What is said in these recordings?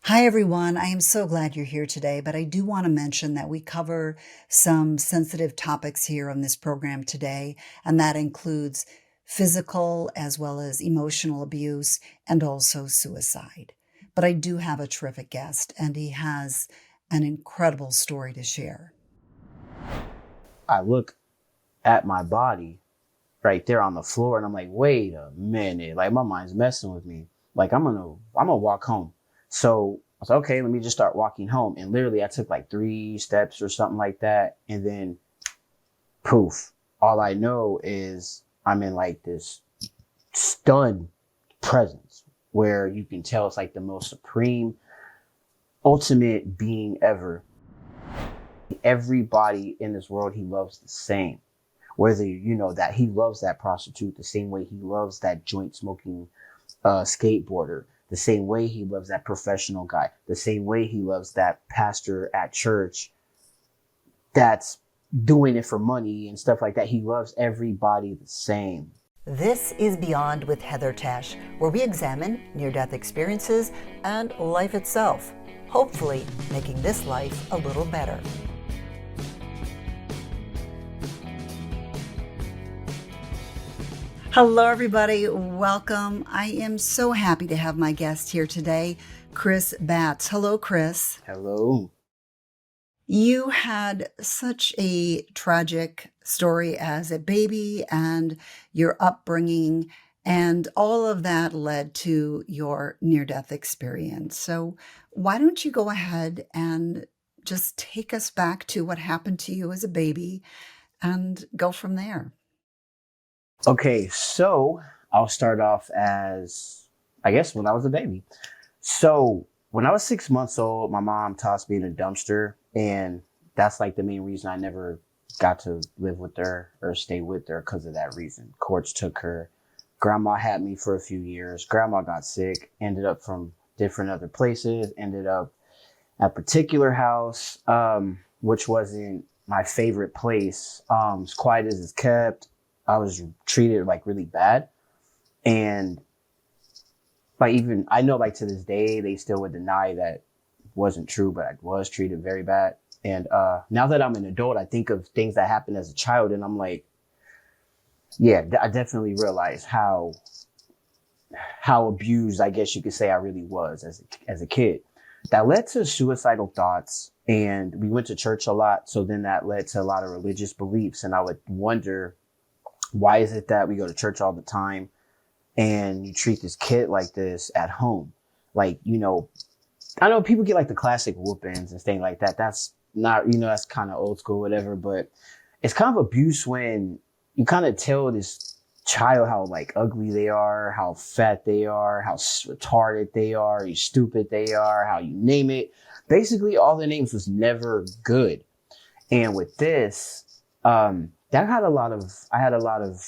Hi, everyone. I am so glad you're here today, but I do want to mention that we cover some sensitive topics here on this program today, and that includes physical as well as emotional abuse and also suicide. But I do have a terrific guest, and he has an incredible story to share. I look at my body right there on the floor and I'm like, wait a minute. Like my mind's messing with me. Like I'm gonna walk home. So I was like, okay, let me just start walking home. And literally I took like 3 steps or something like that. And then poof. All I know is I'm in like this stunned presence where you can tell it's like the most supreme, ultimate being ever. Everybody in this world he loves the same. Whether you know that he loves that prostitute the same way he loves that joint smoking skateboarder, the same way he loves that professional guy, the same way he loves that pastor at church that's doing it for money and stuff like that. He loves everybody the same. This is Beyond with Heather Tesch, where we examine near death experiences and life itself, hopefully making this life a little better. Hello, everybody. Welcome. I am so happy to have my guest here today, Chris Batts. Hello, Chris. Hello. You had such a tragic story as a baby and your upbringing, and all of that led to your near death experience. So, why don't you go ahead and just take us back to what happened to you as a baby and go from there? Okay, so I'll start off as I guess when I was a baby. So when I was 6 months old, my mom tossed me in a dumpster, and that's like the main reason I never got to live with her or stay with her because of that reason. Courts took her. Grandma had me for a few years. Grandma got sick, ended up from different other places, ended up at a particular house, which wasn't my favorite place. As quiet as it's kept, I was treated like really bad. And like even I know like to this day they still would deny that wasn't true, but I was treated very bad. And now that I'm an adult, I think of things that happened as a child, and I'm like, yeah, I definitely realize how abused I guess you could say I really was as a kid. That led to suicidal thoughts, and we went to church a lot, so then that led to a lot of religious beliefs, and I would wonder why is it that we go to church all the time and you treat this kid like this at home? Like, I know people get like the classic whoopings and things like that. That's not, that's kind of old school, whatever, but it's kind of abuse when you kind of tell this child how like ugly they are, how fat they are, how retarded they are, how stupid they are, how you name it. Basically, all the names was never good. And with this, I had a lot of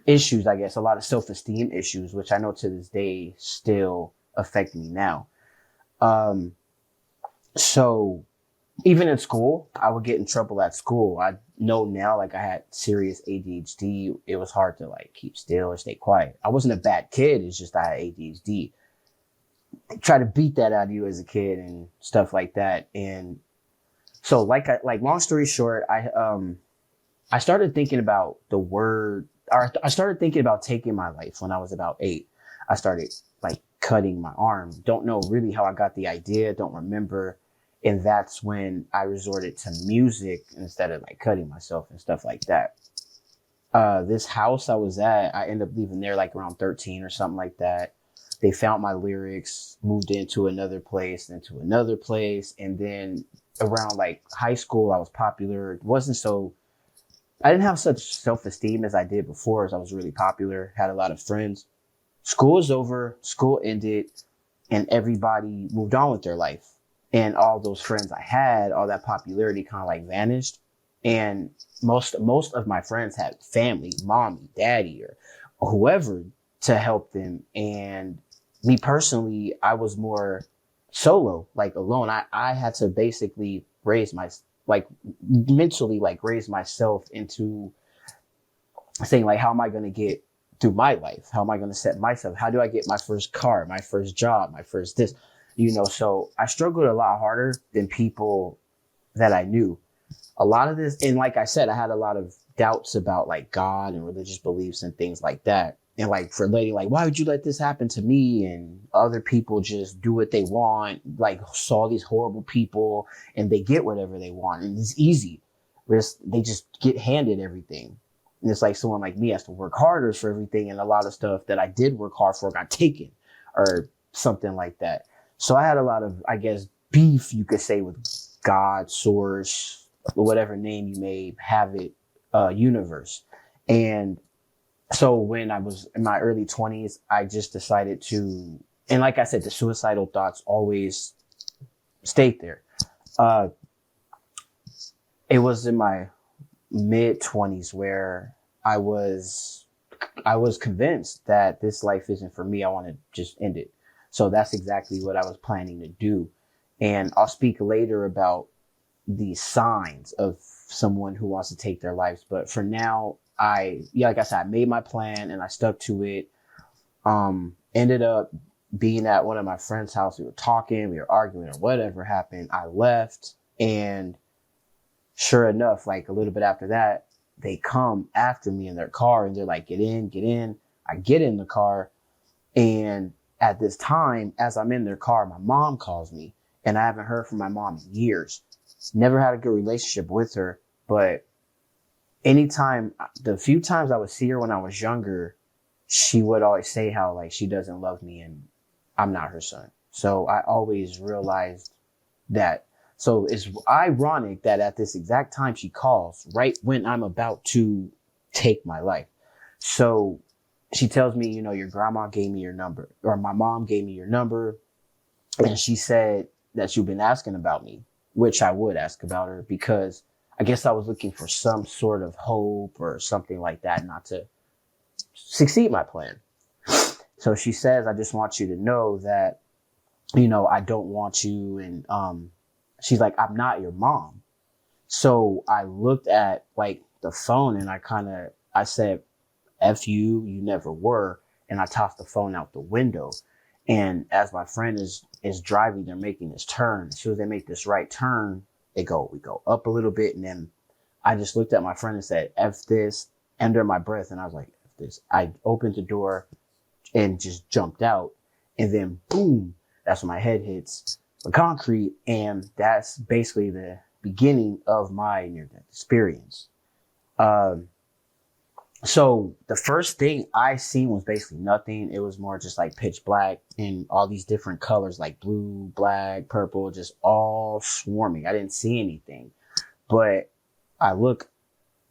issues, I guess, a lot of self-esteem issues, which I know to this day still affect me now. Um, so even in school, I would get in trouble at school. I know now, like I had serious ADHD. It was hard to like keep still or stay quiet. I wasn't a bad kid. It's just I had ADHD. They try to beat that out of you as a kid and stuff like that. And so like long story short, I started thinking about the word, or I started thinking about taking my life when I was about 8. I started like cutting my arm. Don't know really how I got the idea. Don't remember. And that's when I resorted to music instead of like cutting myself and stuff like that. This house I was at, I ended up leaving there like around 13 or something like that. They found my lyrics, moved into another place, into another place. And then around like high school, I was popular. It wasn't so I didn't have such self-esteem as I did before, as I was really popular, had a lot of friends. School was over, school ended, and everybody moved on with their life. And all those friends I had, all that popularity kind of like vanished. And most of my friends had family, mommy, daddy, or whoever to help them. And me personally, I was more solo, like alone. I had to basically like mentally like raise myself into saying like, how am I going to get through my life? How am I going to set myself? How do I get my first car, my first job, my first this? So I struggled a lot harder than people that I knew. A lot of this, and like I said, I had a lot of doubts about like God and religious beliefs and things like that. And like relating, like, why would you let this happen to me? And other people just do what they want, like saw these horrible people and they get whatever they want. And it's easy. They just get handed everything. And it's like someone like me has to work harder for everything. And a lot of stuff that I did work hard for got taken or something like that. So I had a lot of, I guess, beef, you could say, with God, source, whatever name you may have it, universe. And so when I was in my early 20s, I just decided to, and like I said, the suicidal thoughts always stayed there. It was in my mid 20s where I was convinced that this life isn't for me. I want to just end it. So that's exactly what I was planning to do. And I'll speak later about the signs of someone who wants to take their lives. But for now, like I said, I made my plan and I stuck to it. Ended up being at one of my friend's house. We were talking, we were arguing or whatever happened. I left, and sure enough, like a little bit after that, they come after me in their car and they're like, get in, get in. I get in the car. And at this time, as I'm in their car, my mom calls me, and I haven't heard from my mom in years. Never had a good relationship with her, but the few times I would see her when I was younger, she would always say how like she doesn't love me and I'm not her son. So I always realized that. So it's ironic that at this exact time she calls, right when I'm about to take my life. So she tells me, your grandma gave me your number, or my mom gave me your number. And she said that you've been asking about me, which I would ask about her because I guess I was looking for some sort of hope or something like that, not to succeed my plan. So she says, I just want you to know that, I don't want you. And, she's like, I'm not your mom. So I looked at like the phone and I said, F you, you never were. And I tossed the phone out the window. And as my friend is driving, they're making this turn. As soon as they make this right turn, we go up a little bit. And then I just looked at my friend and said, F this, under my breath. And I was like, F this. I opened the door and just jumped out. And then boom, that's when my head hits the concrete. And that's basically the beginning of my near-death experience. So the first thing I seen was basically nothing. It was more just like pitch black and all these different colors like blue, black, purple, just all swarming. I didn't see anything, but I look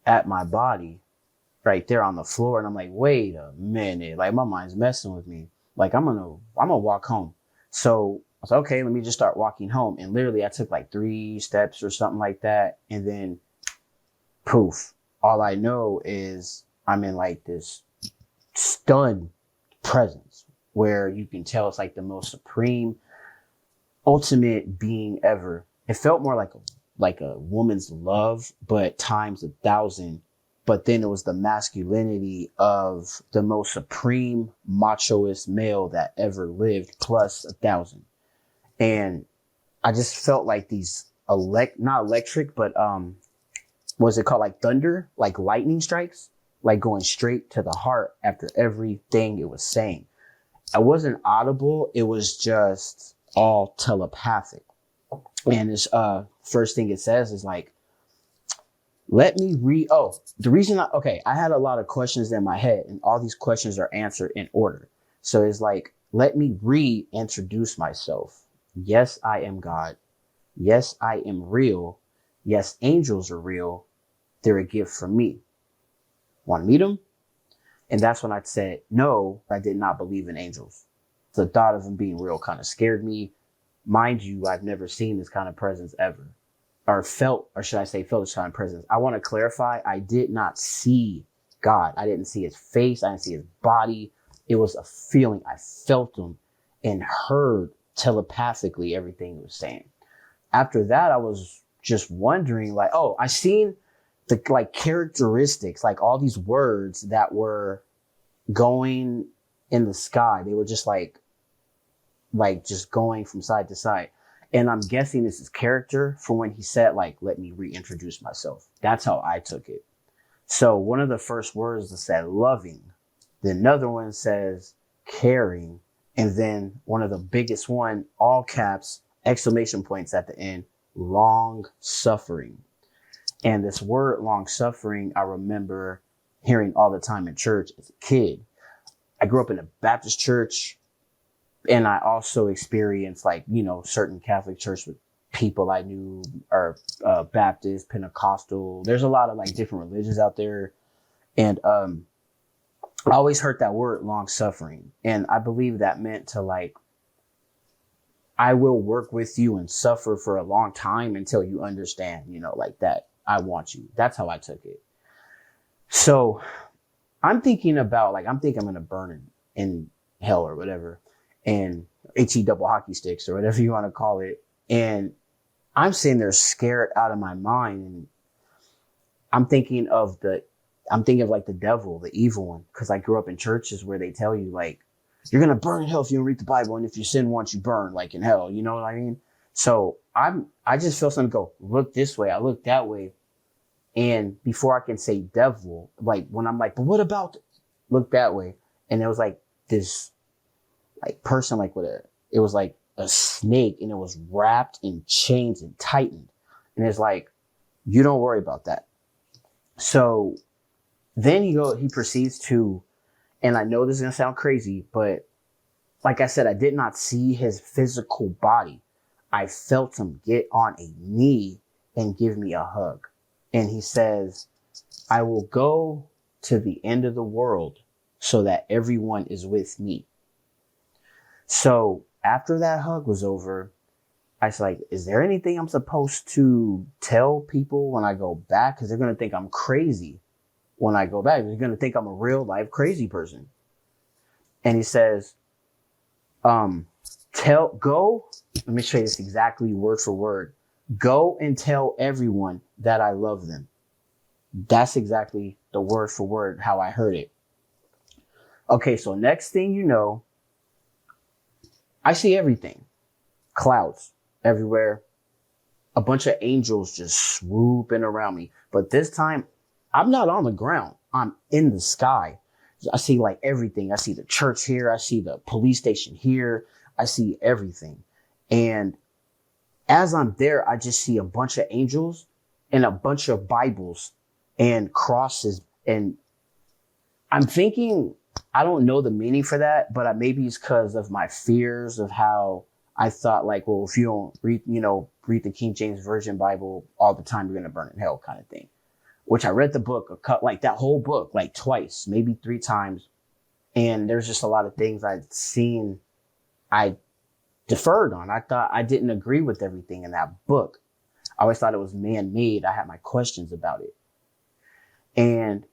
at my body right there on the floor and I'm like, wait a minute. Like my mind's messing with me. Like I'm gonna walk home. So I was like, okay, let me just start walking home. And literally I took like 3 steps or something like that. And then poof, all I know is I'm in like this stunned presence where you can tell it's like the most supreme, ultimate being ever. It felt more like a woman's love, but times 1,000. But then it was the masculinity of the most supreme, machoist male that ever lived, plus 1,000. And I just felt like these not electric, but what's it called? Like thunder, like lightning strikes, like going straight to the heart after everything it was saying. I wasn't audible. It was just all telepathic. And this first thing it says is like, let me the reason I had a lot of questions in my head and all these questions are answered in order. So it's like, let me reintroduce myself. Yes, I am God. Yes, I am real. Yes, angels are real. They're a gift from me. Want to meet them? And that's when I said, no, I did not believe in angels. The thought of them being real kind of scared me. Mind you, I've never seen this kind of presence ever. Felt this kind of presence. I want to clarify, I did not see God. I didn't see his face. I didn't see his body. It was a feeling. I felt him and heard telepathically everything he was saying. After that, I was just wondering like, I seen the like characteristics, like all these words that were going in the sky. They were just like like just going from side to side. And I'm guessing this is character for when he said, like, let me reintroduce myself. That's how I took it. So one of the first words that said loving, then another one says caring, and then one of the biggest one, all caps, exclamation points at the end, long suffering. And this word long suffering, I remember hearing all the time in church as a kid. I grew up in a Baptist church, and I also experienced like, you know, certain Catholic church with people I knew are Baptist, Pentecostal. There's a lot of like different religions out there. And I always heard that word long suffering. And I believe that meant to like, I will work with you and suffer for a long time until you understand, you know, like that. I want you. That's how I took it. So I'm thinking about like, I'm going to burn in hell or whatever. And HE double hockey sticks or whatever you want to call it. And I'm sitting there scared out of my mind. And I'm thinking of like the devil, the evil one. Cause I grew up in churches where they tell you like, you're going to burn in hell if you don't read the Bible. And if you sin once, you burn like in hell. You know what I mean? So I just felt something go, look this way. I look that way. And before I can say devil, like when I'm like, but what about look that way? And it was like this like person, like it was like a snake and it was wrapped in chains and tightened. And it's like, you don't worry about that. So then he proceeds to, and I know this is going to sound crazy, but like I said, I did not see his physical body. I felt him get on a knee and give me a hug. And he says, I will go to the end of the world so that everyone is with me. So after that hug was over, I was like, is there anything I'm supposed to tell people when I go back? Because they're going to think I'm crazy when I go back. They're going to think I'm a real life crazy person. And he says, let me show you this exactly word for word. Go and tell everyone that I love them. That's exactly the word for word how I heard it. Okay, so next thing you know, I see everything. Clouds everywhere. A bunch of angels just swooping around me. But this time, I'm not on the ground. I'm in the sky. I see like everything. I see the church here. I see the police station here. I see everything. And as I'm there, I just see a bunch of angels and a bunch of Bibles and crosses. And I'm thinking, I don't know the meaning for that, but maybe it's because of my fears of how I thought like, well, if you don't read the King James Version Bible all the time, you're going to burn in hell kind of thing. Which I read the book, like that whole book, like twice, maybe 3 times. And there's just a lot of things I'd seen I deferred on. I thought I didn't agree with everything in that book. I always thought it was man-made. I had my questions about it. And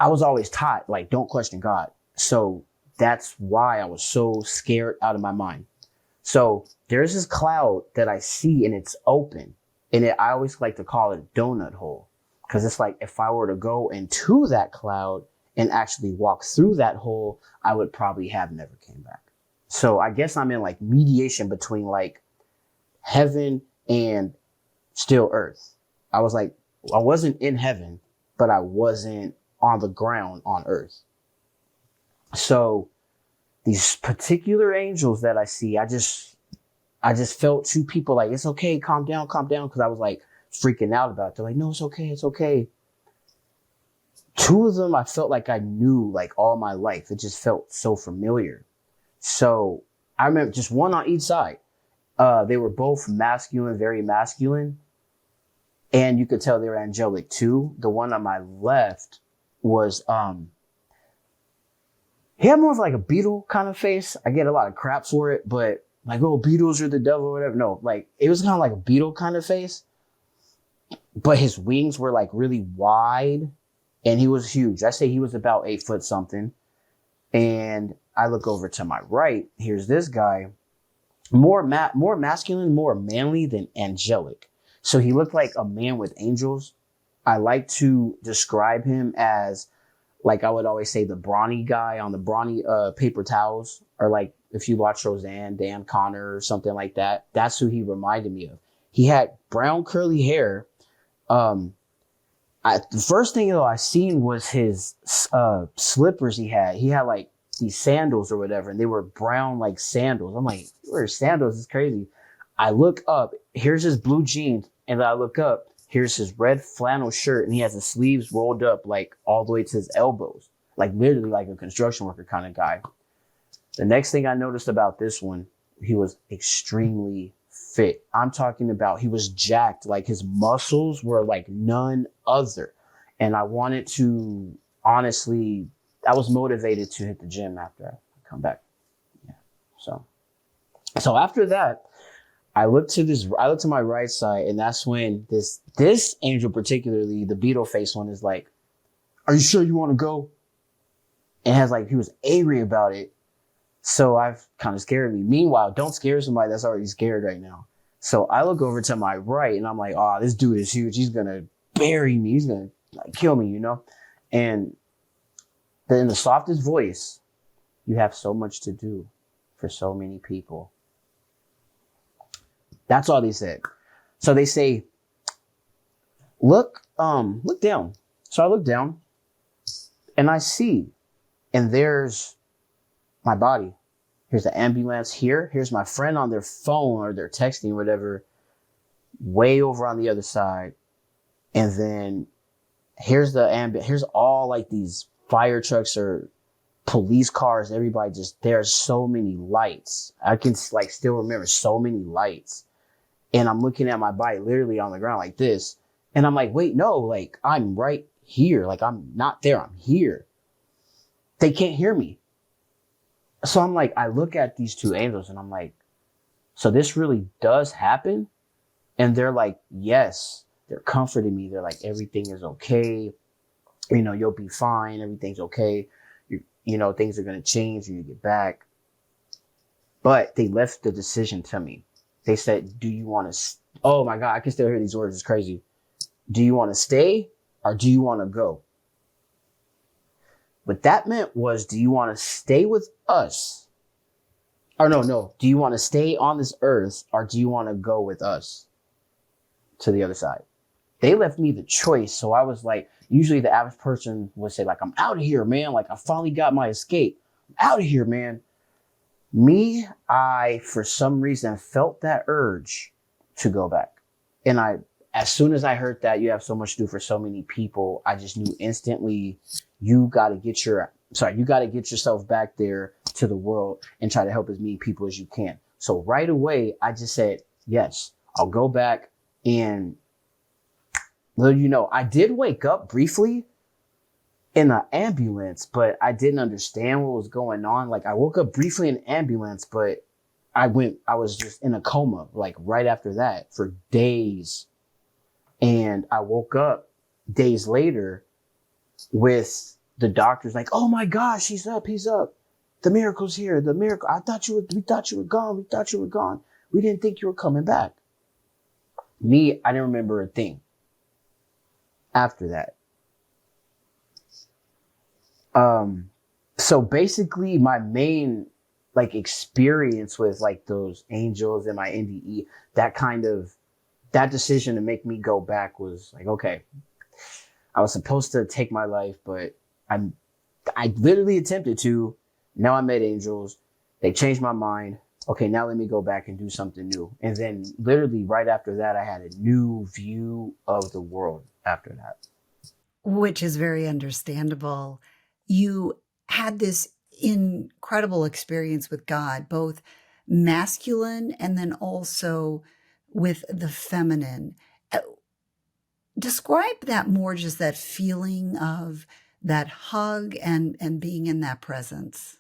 I was always taught, like, don't question God. So that's why I was so scared out of my mind. So there's this cloud that I see and it's open. And I always like to call it a donut hole. Because it's like if I were to go into that cloud and actually walk through that hole, I would probably have never came back. So I guess I'm in like mediation between like heaven and still earth. I was like, I wasn't in heaven, but I wasn't on the ground on earth. So these particular angels that I see, I just felt 2 people like, it's okay, calm down. Cause I was like freaking out about it. They're like, no, it's okay. 2 of them, I felt like I knew like all my life. It just felt so familiar. So I remember just one on each side. They were both masculine, very masculine. And you could tell they were angelic too. The one on my left was, he had more of like a beetle kind of face. I get a lot of crap for it, but like, oh, beetles are the devil or whatever. No, like it was kind of like a beetle kind of face, but his wings were like really wide and he was huge. I say he was about 8 foot something. And I look over to my right. Here's this guy, more masculine, more manly than angelic. So he looked like a man with angels. I like to describe him as, like I would always say, the brawny guy on the brawny paper towels, or like if you watch Roseanne, Dan Connor or something like that, that's who he reminded me of. He had brown curly hair. The first thing though I seen was his slippers he had. He had like these sandals or whatever, and they were brown like sandals. I'm like, where are sandals? It's crazy. I look up, here's his blue jeans, and then I look up, here's his red flannel shirt, and he has the sleeves rolled up like all the way to his elbows, like literally like a construction worker kind of guy. The next thing I noticed about this one, he was extremely fit. I'm talking about he was jacked, like his muscles were like none other. And I wanted to, honestly, I was motivated to hit the gym after I come back. Yeah. So after that, I looked to my right side, and that's when this angel, particularly the beetle face one, is like, "Are you sure you want to go?" And has like, he was angry about it. So I've kind of scared me. Meanwhile, don't scare somebody that's already scared right now. So I look over to my right, and I'm like, "Oh, this dude is huge. He's gonna bury me. He's gonna like kill me, you know?" And then in the softest voice, "You have so much to do for so many people." That's all they said. So they say, look down. So I look down and I see, and there's my body. Here's the ambulance here. Here's my friend on their phone or they're texting or whatever, way over on the other side. And then here's here's all like these fire trucks or police cars. Everybody there's so many lights. I can like still remember so many lights. And I'm looking at my body literally on the ground like this. And I'm like, wait, no, like I'm right here. Like I'm not there. I'm here. They can't hear me. So I'm like, I look at these two angels and I'm like, so this really does happen? And they're like, yes. They're comforting me. They're like, everything is okay. You know, you'll be fine. Everything's okay. You know, things are going to change when you get back. But they left the decision to me. They said, do you want to, oh my God, I can still hear these words. It's crazy. Do you want to stay or do you want to go? What that meant was, do you want to stay with us? Or no. Do you want to stay on this earth or do you want to go with us to the other side? They left me the choice. So I was like, usually the average person would say like, I'm out of here, man. Like I finally got my escape. I'm out of here, man. Me, I, for some reason, felt that urge to go back. And as soon as I heard that you have so much to do for so many people, I just knew instantly you got to get yourself back there to the world and try to help as many people as you can. So right away, I just said, yes, I'll go back. And you know, I did wake up briefly in an ambulance, but I didn't understand what was going on. Like I woke up briefly in an ambulance, but I was just in a coma, like right after that for days. And I woke up days later with the doctors like, oh my gosh, he's up. The miracle's here. The miracle. We thought you were gone. We didn't think you were coming back. Me, I didn't remember a thing after that. So basically my main like experience with like those angels and my NDE, that decision to make me go back was like, okay, I was supposed to take my life, but I literally attempted to. Now I met angels. They changed my mind. Okay, now let me go back and do something new. And then literally right after that, I had a new view of the world after that. Which is very understandable. You had this incredible experience with God, both masculine and then also with the feminine. Describe that more, just that feeling of that hug and being in that presence.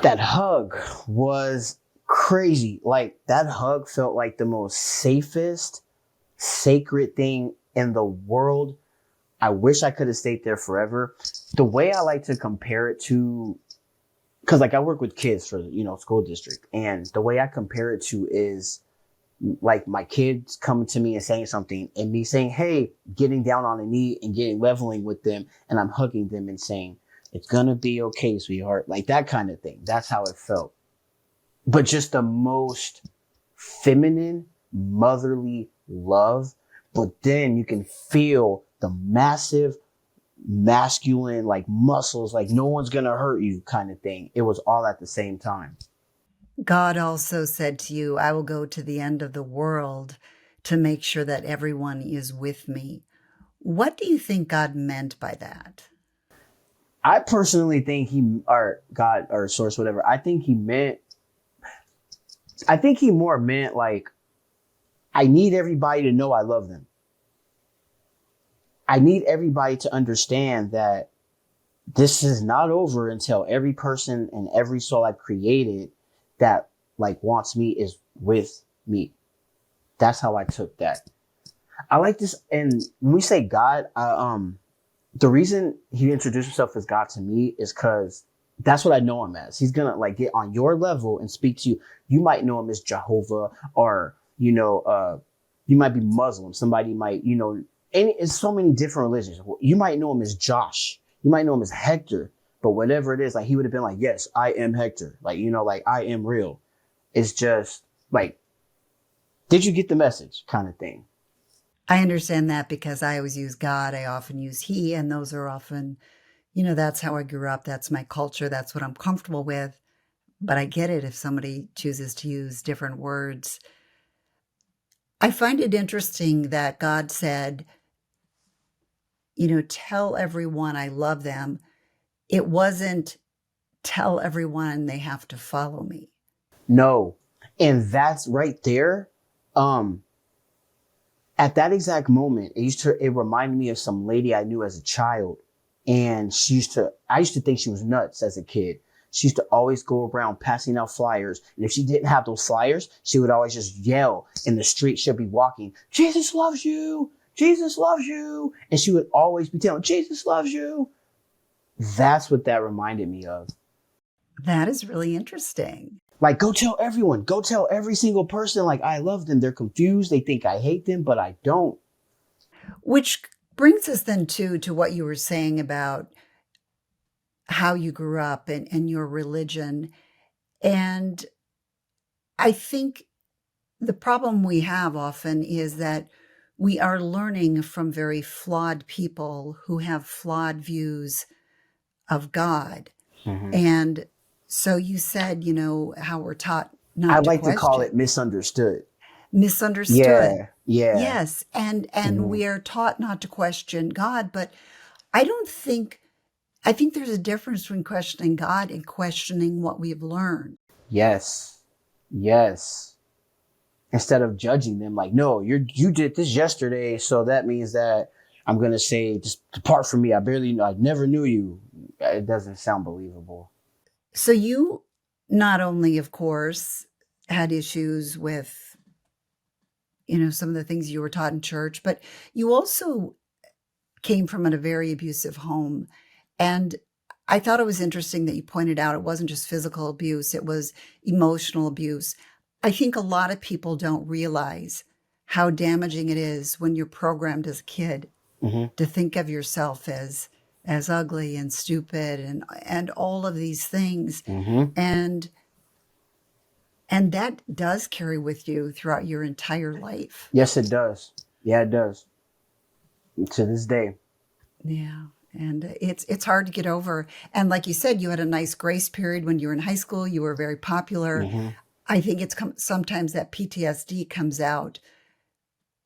That hug was crazy. Like that hug felt like the most safest, sacred thing in the world. I wish I could have stayed there forever. The way I like to compare it to, because like I work with kids for, you know, school district, and the way I compare it to is like my kids coming to me and saying something and me saying, hey, getting down on a knee and leveling with them, and I'm hugging them and saying, it's gonna be okay, sweetheart. Like that kind of thing. That's how it felt. but just the most feminine, motherly love. But then you can feel the massive masculine, like muscles, like no one's gonna hurt you kind of thing. It was all at the same time. God also said to you, I will go to the end of the world to make sure that everyone is with me. What do you think God meant by that? I personally think he, or God, or source, whatever, I think he more meant like, I need everybody to know I love them. I need everybody to understand that this is not over until every person and every soul I've created that like wants me is with me. That's how I took that. I like this. And when we say God, the reason he introduced himself as God to me is because that's what I know him as. He's gonna like get on your level and speak to you. You might know him as Jehovah, or you might be Muslim. Somebody might, it's so many different religions. You might know him as Josh. You might know him as Hector. But whatever it is, like he would have been like, yes, I am Hector. Like, like I am real. It's just like, did you get the message kind of thing? I understand that because I always use God. I often use he, and those are often, that's how I grew up. That's my culture. That's what I'm comfortable with. But I get it if somebody chooses to use different words. I find it interesting that God said, tell everyone I love them. It wasn't tell everyone they have to follow me. No. And that's right there. At that exact moment, it reminded me of some lady I knew as a child. And I used to think she was nuts as a kid. She used to always go around passing out flyers. And if she didn't have those flyers, she would always just yell in the street. She'll be walking, Jesus loves you. Jesus loves you. And she would always be telling, Jesus loves you. That's what that reminded me of. That is really interesting. Like, go tell everyone, go tell every single person, like, I love them. They're confused. They think I hate them, but I don't. Which brings us then to what you were saying about how you grew up and your religion. And I think the problem we have often is that we are learning from very flawed people who have flawed views of God. Mm-hmm. And so you said, how we're taught I not to like to call it question. misunderstood. Misunderstood. Yeah. Yes. And Mm-hmm. we are taught not to question God, but I think there's a difference between questioning God and questioning what we've learned. Yes. Yes. Instead of judging them like, no, you did this yesterday, so that means that I'm gonna say, just depart from me. I never knew you. It doesn't sound believable. So you not only, of course, had issues with, some of the things you were taught in church, but you also came from a very abusive home. And I thought it was interesting that you pointed out it wasn't just physical abuse, it was emotional abuse. I think a lot of people don't realize how damaging it is when you're programmed as a kid Mm-hmm. to think of yourself as ugly and stupid and all of these things. Mm-hmm. And and that does carry with you throughout your entire life. Yes, it does. Yeah, it does. To this day. Yeah. And it's hard to get over. And like you said, you had a nice grace period when you were in high school. You were very popular. Mm-hmm. I think sometimes that PTSD comes out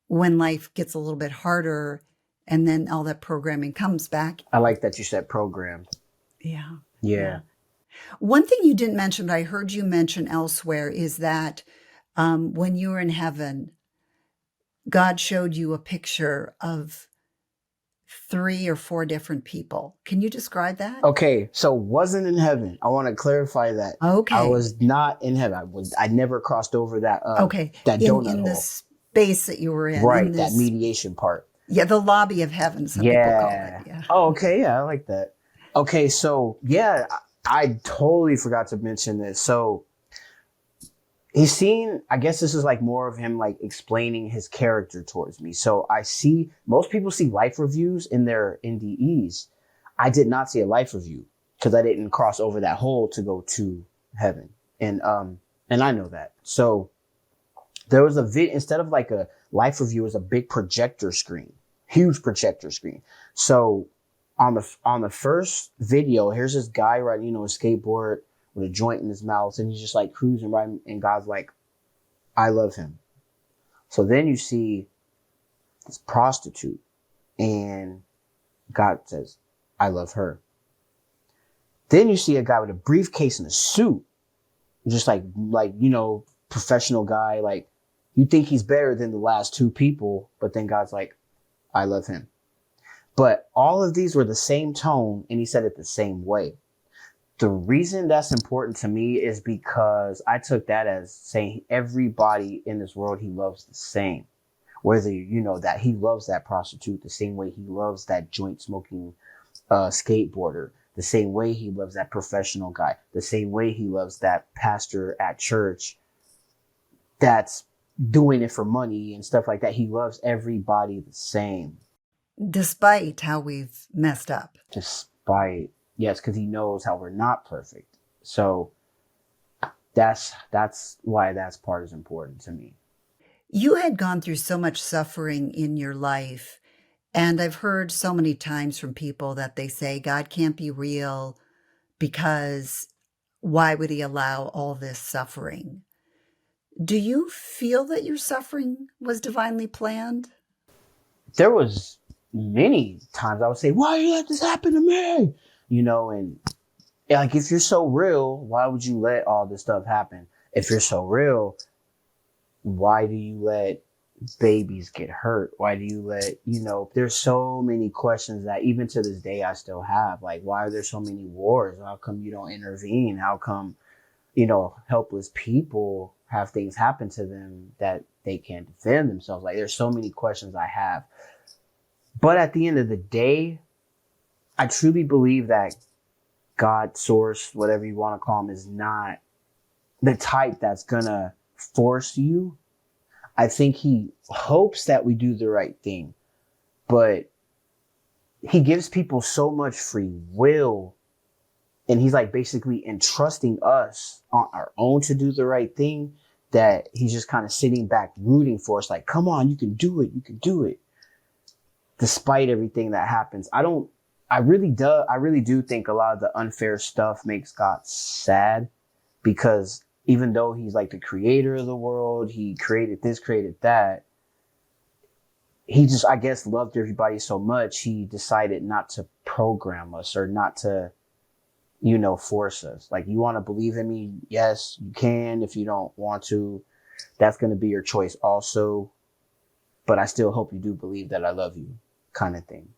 when life gets a little bit harder, and then all that programming comes back. I like that you said programmed. Yeah. Yeah. Yeah. One thing you didn't mention, but I heard you mention elsewhere, is that when you were in heaven, God showed you a picture of 3 or 4 different people. Can you describe that? Okay, so wasn't in heaven. I want to clarify that. I Okay. was not in heaven. I never crossed over that Okay. that donut In the hole. space that you were in Right, that this, mediation part. yeah, the lobby of heaven, some people call it. Yeah. Yeah. Oh, okay, yeah, I like that. Okay, so yeah, I totally forgot to mention this. So I guess this is like more of him like explaining his character towards me. So most people see life reviews in their NDEs. I did not see a life review because I didn't cross over that hole to go to heaven. And And I know that. So there was a instead of like a life review, it was a big projector screen, huge projector screen. So on the first video, here's this guy riding, a skateboard with a joint in his mouth, and he's just like cruising right, and God's like, I love him. So then you see this prostitute, and God says, I love her. Then you see a guy with a briefcase and a suit, just like, professional guy. Like, you think he's better than the last two people, but then God's like, I love him. But all of these were the same tone, and he said it the same way. The reason that's important to me is because I took that as saying everybody in this world he loves the same. Whether that he loves that prostitute the same way he loves that joint smoking skateboarder, the same way he loves that professional guy, the same way he loves that pastor at church that's doing it for money and stuff like that. He loves everybody the same. Despite how we've messed up. Despite, yes, because he knows how we're not perfect. So that's why that part is important to me. You had gone through so much suffering in your life, and I've heard so many times from people that they say God can't be real because why would he allow all this suffering? Do you feel that your suffering was divinely planned? There was many times I would say, why you let this happen to me? And like, if you're so real, why would you let all this stuff happen? If you're so real, why do you let babies get hurt? Why do you let, there's so many questions that even to this day I still have. Like, why are there so many wars? How come you don't intervene? How come, helpless people have things happen to them that they can't defend themselves? Like, there's so many questions I have. But at the end of the day, I truly believe that God, source, whatever you want to call him, is not the type that's gonna force you. I think he hopes that we do the right thing, but he gives people so much free will, and he's like basically entrusting us on our own to do the right thing, that he's just kind of sitting back rooting for us, like, come on, you can do it. Despite everything that happens. I really do think a lot of the unfair stuff makes God sad, because even though he's like the creator of the world, he created this, created that, he just, I guess, loved everybody so much, he decided not to program us or not to, force us. Like, you want to believe in me? Yes, you can. If you don't want to, that's going to be your choice also. But I still hope you do believe that I love you, kind of thing.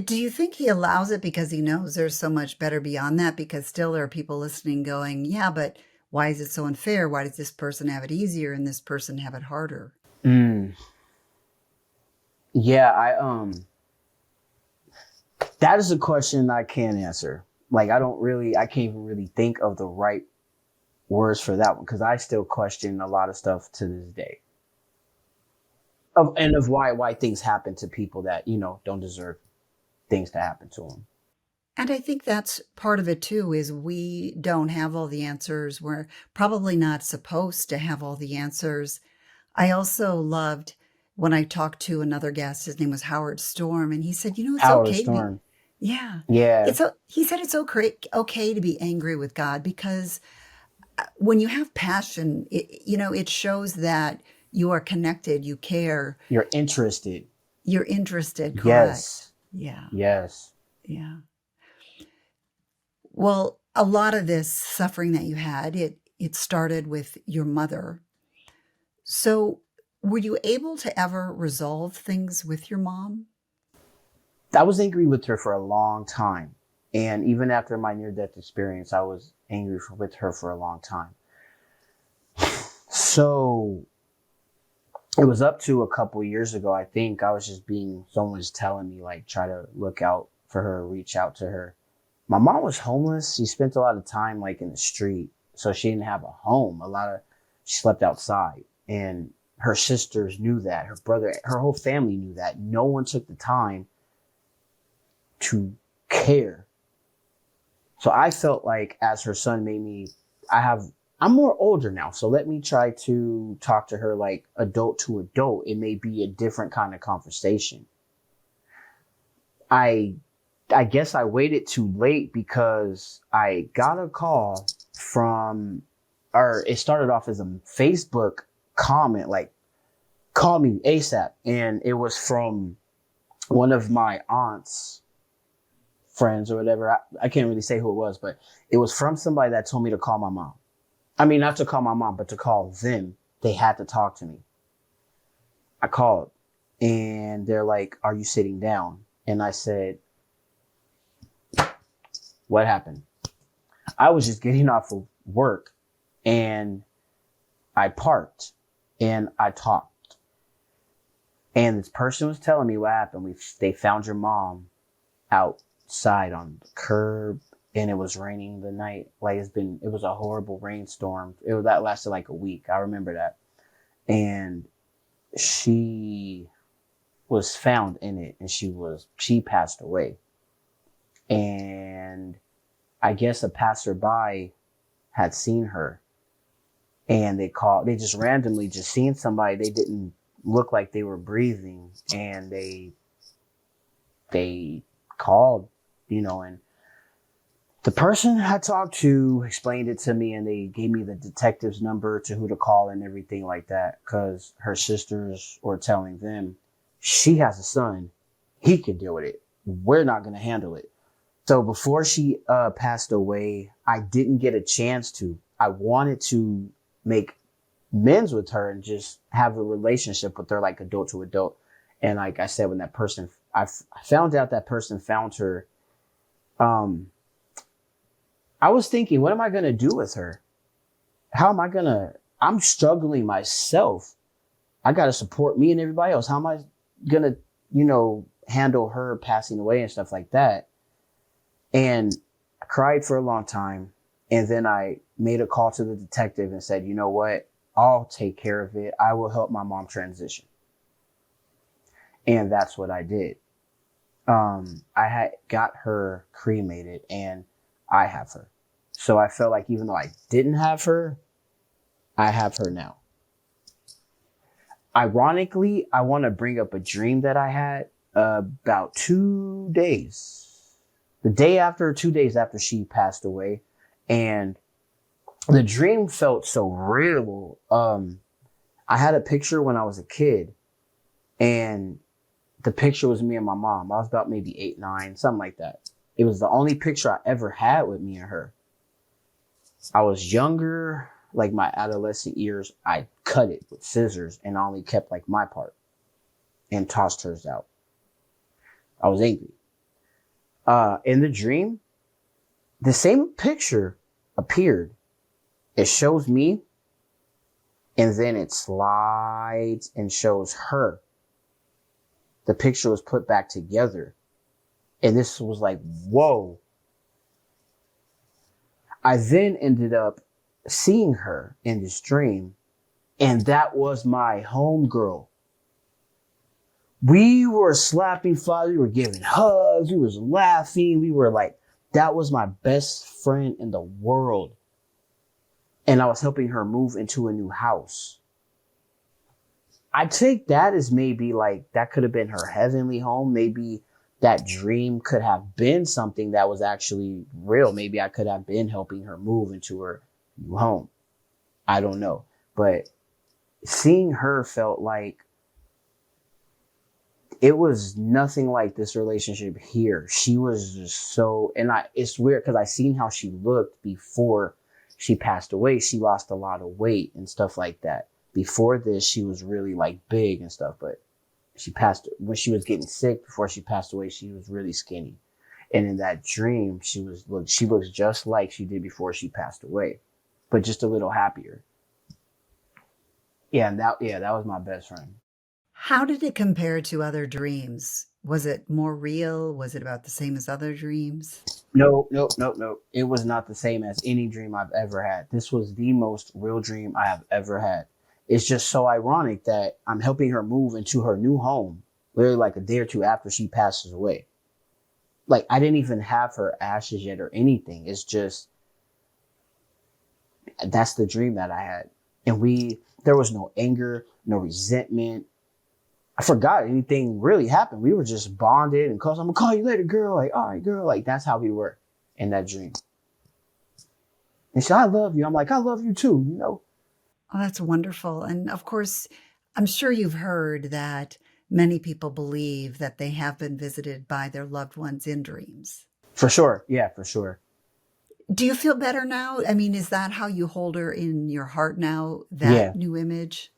Do you think he allows it because he knows there's so much better beyond that? Because still there are people listening going, yeah, but why is it so unfair? Why does this person have it easier and this person have it harder? Yeah, that is a question I can't answer. Like, I can't even really think of the right words for that one, because I still question a lot of stuff to this day. Of why things happen to people that, don't deserve things to happen to them. And I think that's part of it too, is we don't have all the answers. We're probably not supposed to have all the answers. I also loved when I talked to another guest, his name was Howard Storm, and he said, it's Howard okay to be, Storm. yeah. Yeah. He said it's okay to be angry with God, because when you have passion, it shows that you are connected, you care. You're interested. You're interested, correct. Yes. Yeah. Yes. Yeah. Well, a lot of this suffering that you had, it started with your mother. So, were you able to ever resolve things with your mom? I was angry with her for a long time. And even after my near-death experience, I was angry with her for a long time. So it was up to a couple years ago, I think. Someone was telling me, like, try to look out for her, reach out to her. My mom was homeless. She spent a lot of time, like, in the street. So she didn't have a home. She slept outside. And her sisters knew that. Her brother, her whole family knew that. No one took the time to care. So I felt like, as her son, I have I'm more older now, so let me try to talk to her like adult to adult. It may be a different kind of conversation. I I guess I waited too late because I got a call from, or it started off as a Facebook comment, like, call me ASAP. And it was from one of my aunt's friends or whatever. I can't really say who it was, but it was from somebody that told me to call my mom. I mean, not to call my mom, but to call them. They had to talk to me. I called and they're like, are you sitting down? And I said, what happened? I was just getting off of work and I parked and I talked. And this person was telling me what happened. They found your mom outside on the curb and it was raining the night. Like it was a horrible rainstorm. That lasted like a week. I remember that. And she was found in it and she passed away. And I guess a passerby had seen her and they just randomly just seen somebody. They didn't look like they were breathing and they called, and the person I talked to explained it to me and they gave me the detective's number to who to call and everything like that. Cause her sisters were telling them she has a son. He can deal with it. We're not going to handle it. So before she passed away, I didn't get a chance to. I wanted to make amends with her and just have a relationship with her like adult to adult. And like I said, when I found out that person found her, I was thinking, what am I going to do with her? I'm struggling myself. I got to support me and everybody else. How am I going to, handle her passing away and stuff like that? And I cried for a long time. And then I made a call to the detective and said, you know what? I'll take care of it. I will help my mom transition. And that's what I did. I had got her cremated and I have her. So I felt like even though I didn't have her, I have her now. Ironically, I want to bring up a dream that I had about 2 days. The day after, 2 days after she passed away. And the dream felt so real. I had a picture when I was a kid and the picture was me and my mom. I was about maybe 8, 9, something like that. It was the only picture I ever had with me and her. I was younger, like my adolescent years. I cut it with scissors and I only kept like my part and tossed hers out. I was angry. In the dream, the same picture appeared. It shows me and then it slides and shows her. The picture was put back together. And this was like, whoa. I then ended up seeing her in this dream. And that was my homegirl. We were slapping flies. We were giving hugs. We was laughing. We were like, that was my best friend in the world. And I was helping her move into a new house. I take that as maybe like that could have been her heavenly home. Maybe that dream could have been something that was actually real. Maybe I could have been helping her move into her new home. I don't know. But seeing her felt like it was nothing like this relationship here. She was just so, and it's weird because I seen how she looked before she passed away. She lost a lot of weight and stuff like that. Before this, she was really like big and stuff, but when she was getting sick before she passed away, she was really skinny. And in that dream, she looks just like she did before she passed away, but just a little happier. Yeah. And that was my best friend. How did it compare to other dreams? Was it more real? Was it about the same as other dreams? No. It was not the same as any dream I've ever had. This was the most real dream I have ever had. It's just so ironic that I'm helping her move into her new home, literally like a day or two after she passes away. Like I didn't even have her ashes yet or anything. It's just That's the dream that I had. And there was no anger, no resentment. I forgot anything really happened. We were just bonded and close. I'm gonna call you later, girl. Like, all right, girl. Like, that's how we were in that dream. And she said, I love you. I'm like, I love you too, you know? Oh, that's wonderful. And of course, I'm sure you've heard that many people believe that they have been visited by their loved ones in dreams. For sure. Yeah, for sure. Do you feel better now? I mean, is that how you hold her in your heart now, that Yeah. new image?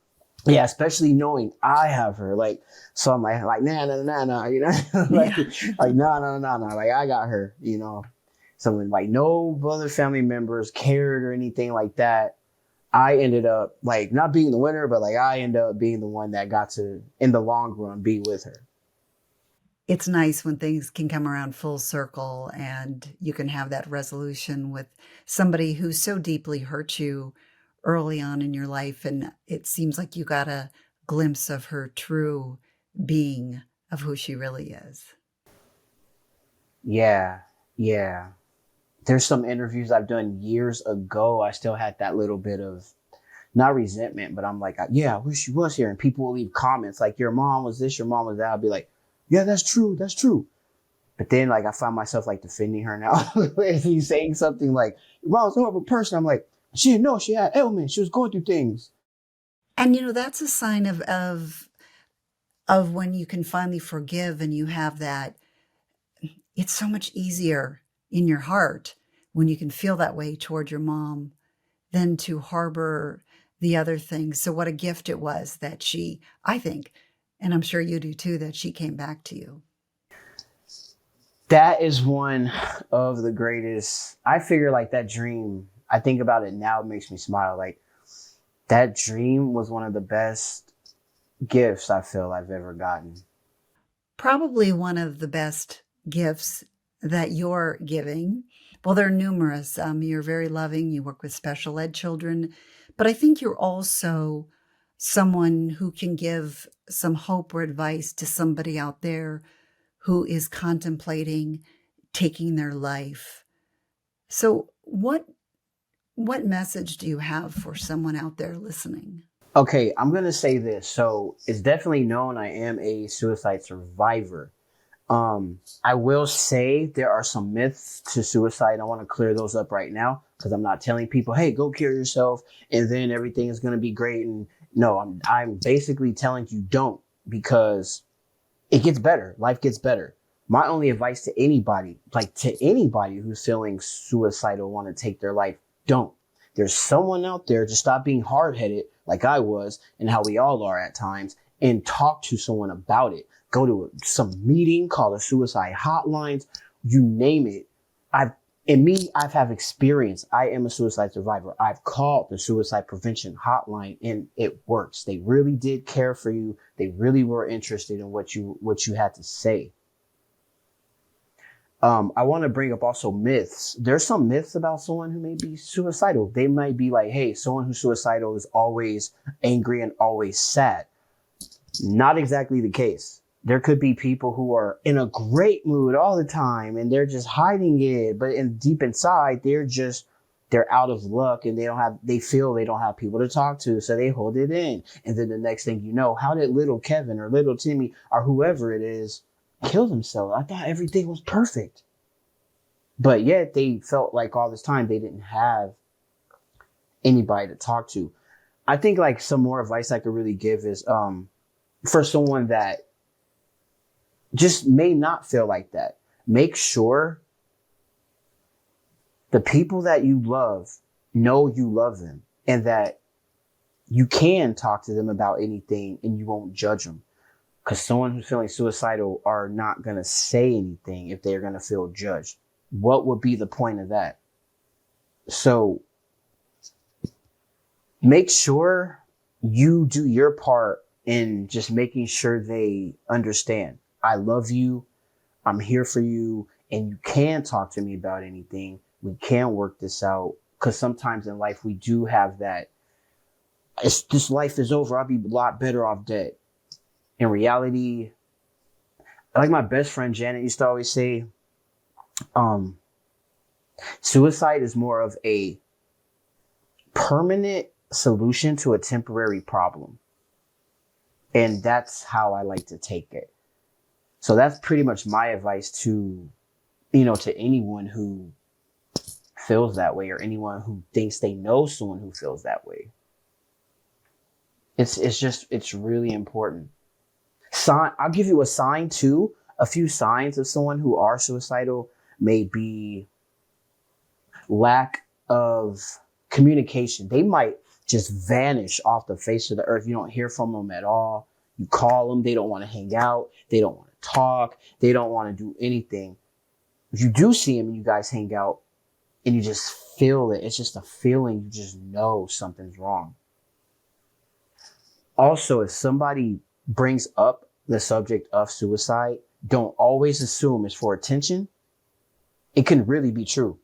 Yeah, especially knowing I have her. Like, so I'm like, nah, nah, nah, nah, you know? like, Yeah. like, nah, nah, nah, nah. Like, I got her, you know? So when like no other family members cared or anything like that, I ended up like not being the winner, but like I ended up being the one that got to, in the long run, be with her. It's nice when things can come around full circle and you can have that resolution with somebody who so deeply hurt you early on in your life. And it seems like you got a glimpse of her true being, of who she really is. Yeah, yeah. There's some interviews I've done years ago. I still had that little bit of not resentment, but I'm like, yeah, I wish she was here. And people will leave comments like, your mom was this, your mom was that. I'll be like, yeah, that's true. That's true. But then like I find myself like defending her now. If he's saying something like, your mom's a horrible person, I'm like, she didn't know she had ailments. She was going through things. And that's a sign of when you can finally forgive and you have that. It's so much easier in your heart when you can feel that way toward your mom than to harbor the other things. So what a gift it was that she, I think, and I'm sure you do too, that she came back to you. That is one of the greatest. I figure like that dream, I think about it now, it makes me smile. Like that dream was one of the best gifts I feel I've ever gotten. Probably one of the best gifts that you're giving. Well, there are numerous. You're very loving. You work with special ed children, but I think you're also someone who can give some hope or advice to somebody out there who is contemplating taking their life. So, what message do you have for someone out there listening? Okay, I'm gonna say this. So it's definitely known I am a suicide survivor. I will say there are some myths to suicide. I want to clear those up right now because I'm not telling people, hey, go kill yourself and then everything is gonna be great. And no, I'm basically telling you don't, because it gets better. Life gets better. My only advice to anybody, like to anybody who's feeling suicidal, want to take their life, don't. There's someone out there. Just stop being hard headed like I was and how we all are at times, and talk to someone about it. Go to some meeting, call the suicide hotlines, you name it. I've have experience. I am a suicide survivor. I've called the suicide prevention hotline and it works. They really did care for you. They really were interested in what you had to say. I want to bring up also myths. There's some myths about someone who may be suicidal. They might be like, hey, someone who's suicidal is always angry and always sad. Not exactly the case. There could be people who are in a great mood all the time and they're just hiding it, but deep inside, they're out of luck and they feel they don't have people to talk to. So they hold it in. And then the next thing you know, how did little Kevin or little Timmy or whoever it is kill themselves? I thought everything was perfect. But yet they felt like all this time they didn't have anybody to talk to. I think like some more advice I could really give is, for someone that just may not feel like that, make sure the people that you love know you love them and that you can talk to them about anything and you won't judge them. Because someone who's feeling suicidal are not going to say anything if they're going to feel judged. What would be the point of that? So make sure you do your part in just making sure they understand. I love you. I'm here for you. And you can talk to me about anything. We can work this out. Because sometimes in life, we do have that. This life is over. I'll be a lot better off dead. In reality, like my best friend Janet used to always say, suicide is more of a permanent solution to a temporary problem. And that's how I like to take it. So that's pretty much my advice to, to anyone who feels that way or anyone who thinks they know someone who feels that way. It's really important. I'll give you a sign too. A few signs of someone who are suicidal may be lack of communication. They might just vanish off the face of the earth. You don't hear from them at all. You call them, they don't want to hang out. They don't want to talk. They don't want to do anything. If you do see them and you guys hang out and you just feel it, it's just a feeling. You just know something's wrong. Also, if somebody brings up the subject of suicide, don't always assume it's for attention. It can really be true.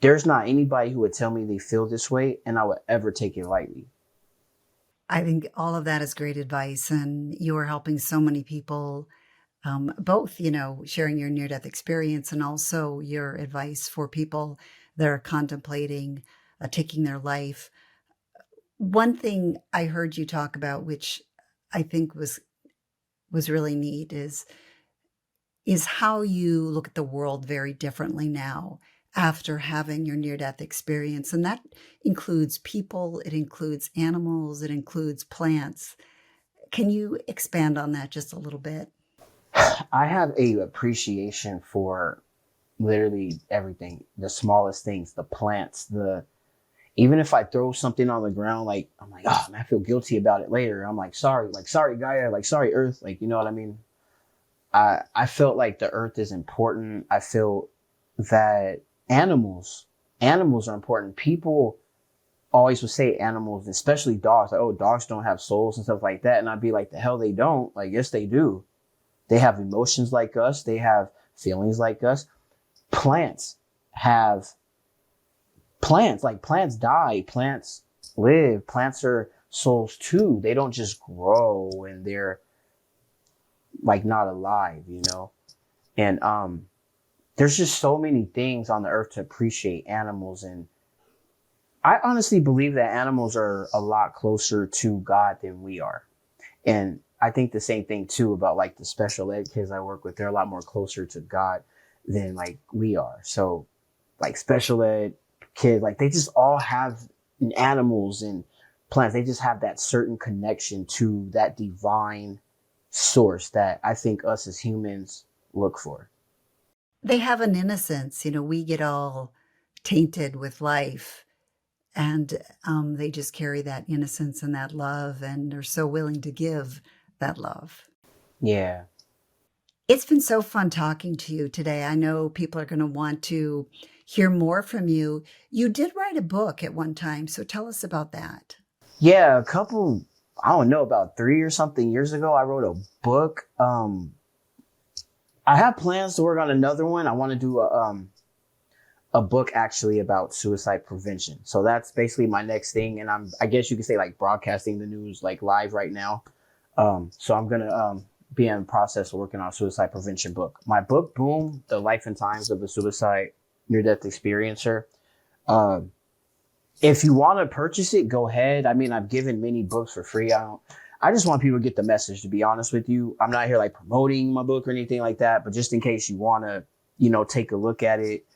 There's not anybody who would tell me they feel this way and I would ever take it lightly. I think all of that is great advice, and you are helping so many people, both, sharing your near death experience and also your advice for people that are contemplating taking their life. One thing I heard you talk about, which I think was really neat, is how you look at the world very differently now after having your near death experience. And that includes people, it includes animals, it includes plants. Can you expand on that just a little bit? I have a appreciation for literally everything, the smallest things, the plants, even if I throw something on the ground, like I'm like, oh man, I feel guilty about it later. I'm like sorry Gaia, like sorry Earth, like you know what I mean? I felt like the earth is important. I feel that animals are important. People always would say animals, especially dogs, like, oh, dogs don't have souls and stuff like that. And I'd be like, the hell they don't. Like, yes, they do. They have emotions like us. They have feelings like us. Plants have like plants die, plants live, plants are souls too. They don't just grow and they're like not alive, And there's just so many things on the earth to appreciate animals. And I honestly believe that animals are a lot closer to God than we are. And I think the same thing too about like the special ed kids I work with. They're a lot more closer to God than like we are. So like special ed kids, like they just all have animals and plants. They just have that certain connection to that divine source that I think us as humans look for. They have an innocence, we get all tainted with life, and they just carry that innocence and that love and are so willing to give that love. Yeah. It's been so fun talking to you today. I know people are going to want to hear more from you. You did write a book at one time, so tell us about that. Yeah, I don't know, about 3 or something years ago, I wrote a book. I have plans to work on another one. I want to do a book actually about suicide prevention. So that's basically my next thing. And I guess you could say like broadcasting the news like live right now. So I'm going to be in the process of working on a suicide prevention book. My book, Boom, The Life and Times of a Suicide Near-Death Experiencer. If you want to purchase it, go ahead. I mean, I've given many books for free. I just want people to get the message, to be honest with you. I'm not here like promoting my book or anything like that, but just in case you want to, take a look at it,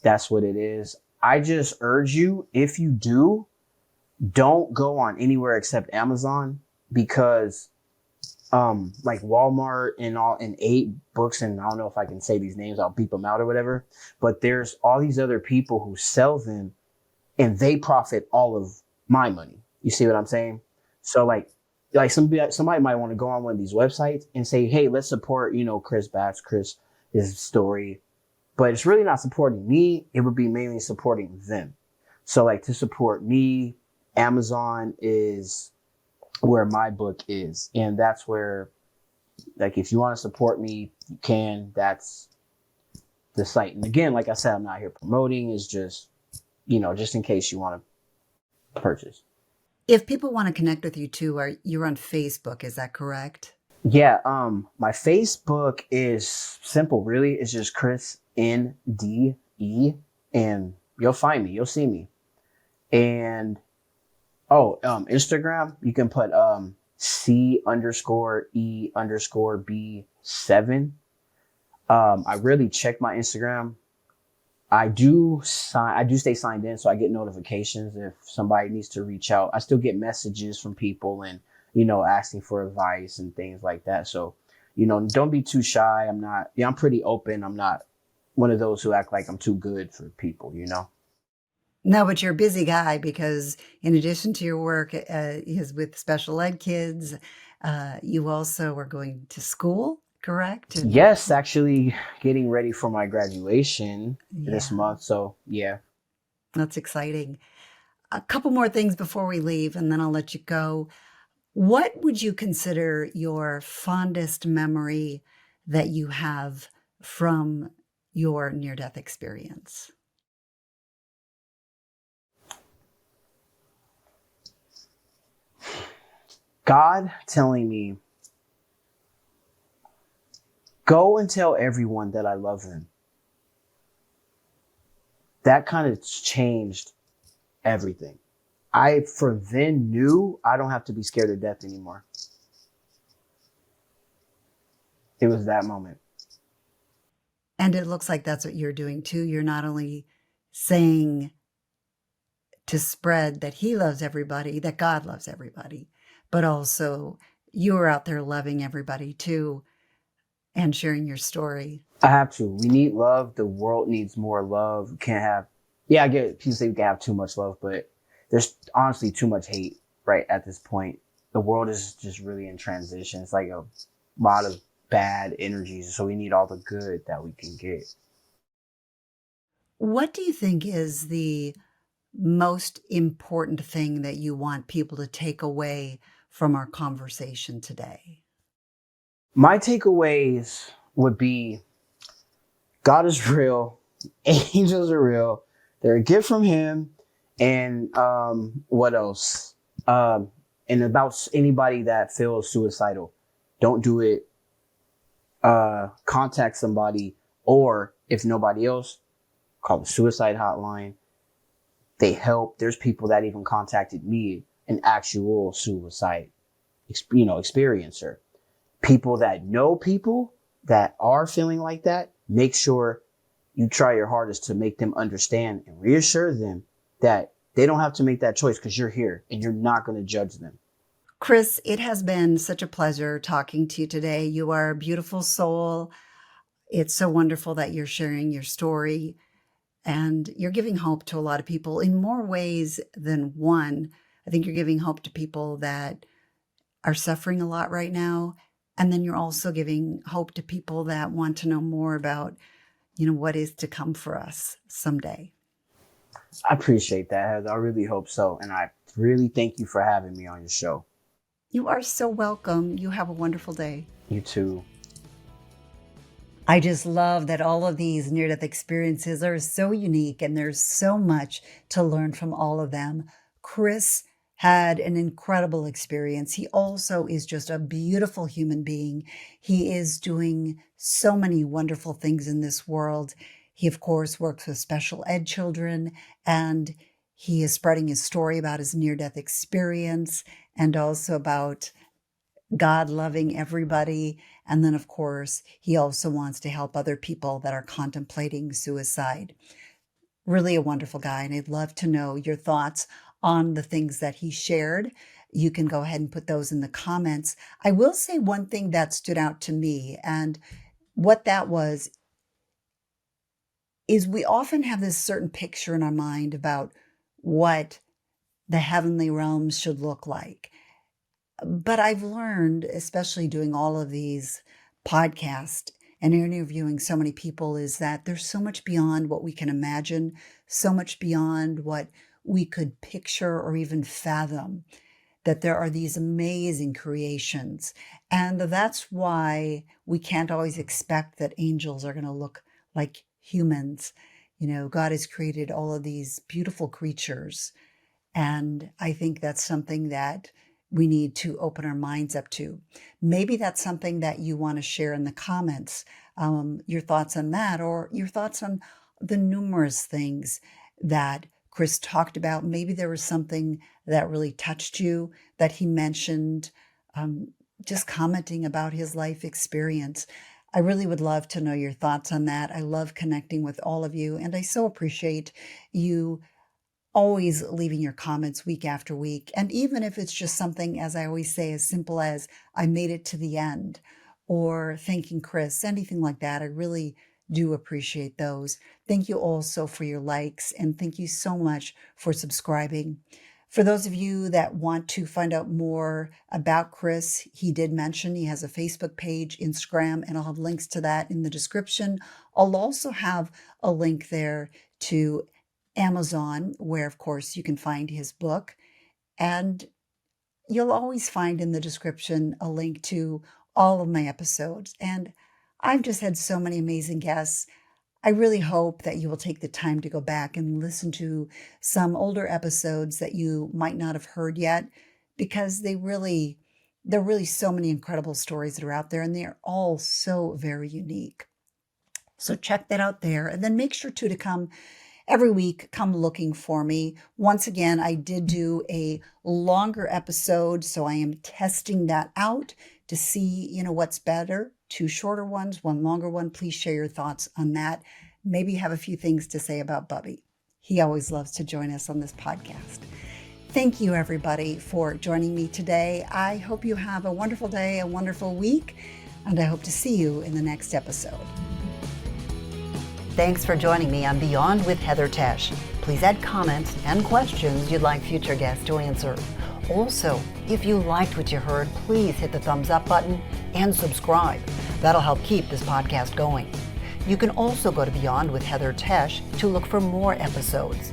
that's what it is. I just urge you, if you do, don't go on anywhere except Amazon, because like Walmart and 8 books, and I don't know if I can say these names, I'll beep them out or whatever, but there's all these other people who sell them and they profit all of my money. You see what I'm saying? So like somebody might want to go on one of these websites and say, hey, let's support, his story. But it's really not supporting me. It would be mainly supporting them. So like to support me, Amazon is where my book is. And that's where, like, if you want to support me, you can. That's the site. And again, like I said, I'm not here promoting. It's just, just in case you want to purchase. If people want to connect with you too, you're on Facebook, is that correct? Yeah, my Facebook is simple, really. It's just Chris NDE, and you'll find me, you'll see me. And Instagram, you can put C_E_B7. I really check my Instagram. I do stay signed in, so I get notifications if somebody needs to reach out. I still get messages from people and, asking for advice and things like that. So, don't be too shy. I'm pretty open. I'm not one of those who act like I'm too good for people. No, but you're a busy guy because in addition to your work is with special ed kids, you also are going to school, correct? And Yes, actually getting ready for my graduation this yeah, month. So yeah. that's exciting. A couple more things before we leave, and then I'll let you go. What would you consider your fondest memory that you have from your near-death experience? God telling me, go and tell everyone that I love them. That kind of changed everything. I for then knew I don't have to be scared of death anymore. It was that moment. And it looks like that's what you're doing too. You're not only saying to spread that he loves everybody, that God loves everybody, but also you're out there loving everybody too and sharing your story. I have to. We need love. The world needs more love. We can't have, yeah, I get people say we can have too much love, but there's honestly too much hate right at this point. The world is just really in transition. It's like a lot of bad energies. So we need all the good that we can get. What do you think is the most important thing that you want people to take away from our conversation today? My takeaways would be God is real, angels are real, they're a gift from Him, and what else? And about anybody that feels suicidal, don't do it. Contact somebody, or if nobody else, call the suicide hotline. They help. There's people that even contacted me, an actual suicide, experiencer. People that know people that are feeling like that, make sure you try your hardest to make them understand and reassure them that they don't have to make that choice because you're here and you're not going to judge them. Chris, it has been such a pleasure talking to you today. You are a beautiful soul. It's so wonderful that you're sharing your story and you're giving hope to a lot of people in more ways than one. I think you're giving hope to people that are suffering a lot right now. And then you're also giving hope to people that want to know more about, what is to come for us someday. I appreciate that, Heather. I really hope so. And I really thank you for having me on your show. You are so welcome. You have a wonderful day. You too. I just love that all of these near death experiences are so unique and there's so much to learn from all of them. Chris had an incredible experience. He also is just a beautiful human being. He is doing so many wonderful things in this world. He, of course, works with special ed children and he is spreading his story about his near death experience and also about God loving everybody. And then, of course, he also wants to help other people that are contemplating suicide. Really a wonderful guy. And I'd love to know your thoughts on the things that he shared. You can go ahead and put those in the comments. I will say one thing that stood out to me, and what that was is we often have this certain picture in our mind about what the heavenly realms should look like. But I've learned, especially doing all of these podcasts and interviewing so many people, is that there's so much beyond what we can imagine, so much beyond what we could picture or even fathom, that there are these amazing creations. And that's why we can't always expect that angels are going to look like humans. God has created all of these beautiful creatures and I think that's something that we need to open our minds up to. Maybe that's something that you want to share in the comments, your thoughts on that, or your thoughts on the numerous things that Chris talked about. Maybe there was something that really touched you that he mentioned, just commenting about his life experience. I really would love to know your thoughts on that. I love connecting with all of you, and I so appreciate you always leaving your comments week after week. And even if it's just something, as I always say, as simple as I made it to the end or thanking Chris, anything like that, I really do appreciate those. Thank you also for your likes, and thank you so much for subscribing. For those of you that want to find out more about Chris, he did mention he has a Facebook page, Instagram, and I'll have links to that in the description. I'll also have a link there to Amazon, where, of course, you can find his book. And you'll always find in the description a link to all of my episodes. And I've just had so many amazing guests. I really hope that you will take the time to go back and listen to some older episodes that you might not have heard yet, because there are really so many incredible stories that are out there, and they are all so very unique. So check that out there, and then make sure to come every week. Come looking for me. Once again, I did do a longer episode, so I am testing that out to see, what's better. 2 shorter ones, 1 longer one. Please share your thoughts on that. Maybe have a few things to say about Bubby. He always loves to join us on this podcast. Thank you, everybody, for joining me today. I hope you have a wonderful day, a wonderful week, and I hope to see you in the next episode. Thanks for joining me on Beyond with Heather Tesch. Please add comments and questions you'd like future guests to answer. Also, if you liked what you heard, please hit the thumbs up button and subscribe. That'll help keep this podcast going. You can also go to Beyond with Heather Tesch to look for more episodes.